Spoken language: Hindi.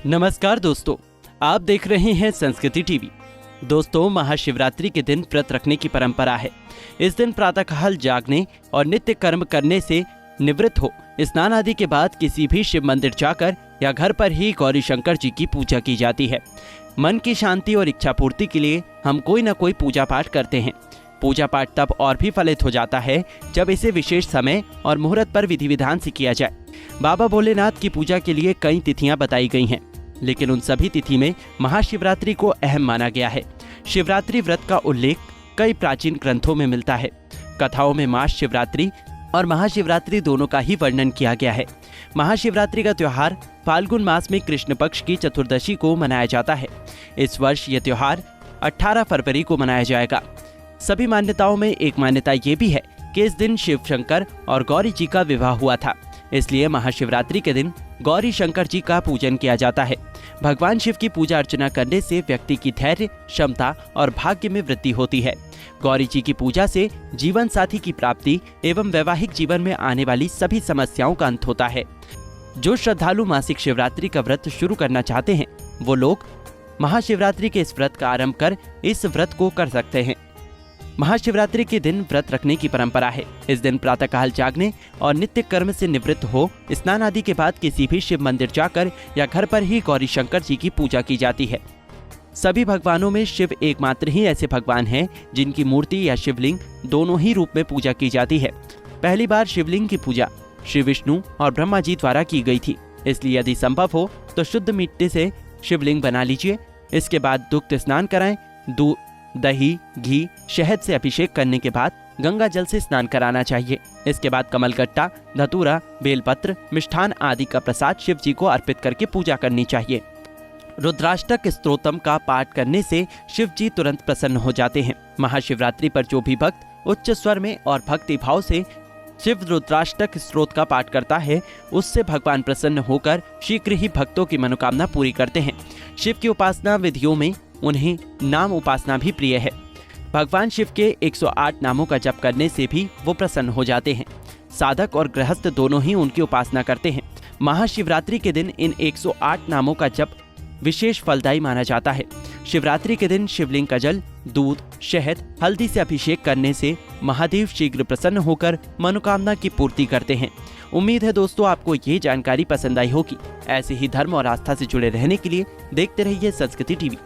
नमस्कार दोस्तों, आप देख रहे हैं संस्कृति टीवी। दोस्तों, महाशिवरात्रि के दिन व्रत रखने की परंपरा है। इस दिन प्रातःकाल जागने और नित्य कर्म करने से निवृत्त हो स्नान आदि के बाद किसी भी शिव मंदिर जाकर या घर पर ही गौरी शंकर जी की पूजा की जाती है। मन की शांति और इच्छा पूर्ति के लिए हम कोई न कोई पूजा पाठ करते हैं। पूजा पाठ तब और भी फलित हो जाता है जब इसे विशेष समय और मुहूर्त पर विधि विधान से किया जाए। बाबा भोलेनाथ की पूजा के लिए कई तिथियां बताई गई हैं, लेकिन उन सभी तिथि में महाशिवरात्रि को अहम माना गया है। शिवरात्रि व्रत का उल्लेख कई प्राचीन ग्रंथों में मिलता है। कथाओं में मास शिवरात्रि और महाशिवरात्रि दोनों का ही वर्णन किया गया है। महाशिवरात्रि का त्योहार फाल्गुन मास में कृष्ण पक्ष की चतुर्दशी को मनाया जाता है। इस वर्ष यह त्योहार 18 फरवरी को मनाया जाएगा। सभी मान्यताओं में एक मान्यता ये भी है कि इस दिन शिव शंकर और गौरी जी का विवाह हुआ था, इसलिए महाशिवरात्रि के दिन गौरी शंकर जी का पूजन किया जाता है। भगवान शिव की पूजा अर्चना करने से व्यक्ति की धैर्य, क्षमता और भाग्य में वृद्धि होती है। गौरी जी की पूजा से जीवन साथी की प्राप्ति एवं वैवाहिक जीवन में आने वाली सभी समस्याओं का अंत होता है। जो श्रद्धालु मासिक शिवरात्रि का व्रत शुरू करना चाहते हैं, वो लोग महाशिवरात्रि के इस व्रत का आरंभ कर इस व्रत को कर सकते हैं। महाशिवरात्रि के दिन व्रत रखने की परंपरा है। इस दिन प्रातःकाल जागने और नित्य कर्म से निवृत्त हो स्नान आदि के बाद किसी भी शिव मंदिर जाकर या घर पर ही गौरी शंकर जी की पूजा की जाती है। सभी भगवानों में शिव एकमात्र ही ऐसे भगवान हैं जिनकी मूर्ति या शिवलिंग दोनों ही रूप में पूजा की जाती है। पहली बार शिवलिंग की पूजा श्री विष्णु और ब्रह्मा जी द्वारा की गई थी, इसलिए यदि संभव हो तो शुद्ध मिट्टी से शिवलिंग बना लीजिए। इसके बाद दुग्ध स्नान कराएं। दूध, दही, घी, शहद से अभिषेक करने के बाद गंगा जल से स्नान कराना चाहिए। इसके बाद कमलगट्टा, धतूरा, बेलपत्र, मिष्ठान आदि का प्रसाद शिव जी को अर्पित करके पूजा करनी चाहिए। रुद्राष्टक स्तोत्रम का पाठ करने से शिव जी तुरंत प्रसन्न हो जाते हैं। महाशिवरात्रि पर जो भी भक्त उच्च स्वर में और भक्ति भाव से शिव रुद्राष्टक स्तोत्र का पाठ करता है, उससे भगवान प्रसन्न होकर शीघ्र ही भक्तों की मनोकामना पूरी करते हैं। शिव की उपासना विधियों में उन्हें नाम उपासना भी प्रिय है। भगवान शिव के 108 नामों का जप करने से भी वो प्रसन्न हो जाते हैं। साधक और गृहस्थ दोनों ही उनकी उपासना करते हैं। महाशिवरात्रि के दिन इन 108 नामों का जप विशेष फलदायी माना जाता है। शिवरात्रि के दिन शिवलिंग का जल, दूध, शहद, हल्दी से अभिषेक करने से महादेव शीघ्र प्रसन्न होकर मनोकामना की पूर्ति करते हैं। उम्मीद है दोस्तों, आपको ये जानकारी पसंद आई होगी। ऐसे ही धर्म और आस्था से जुड़े रहने के लिए देखते रहिए संस्कृति टीवी।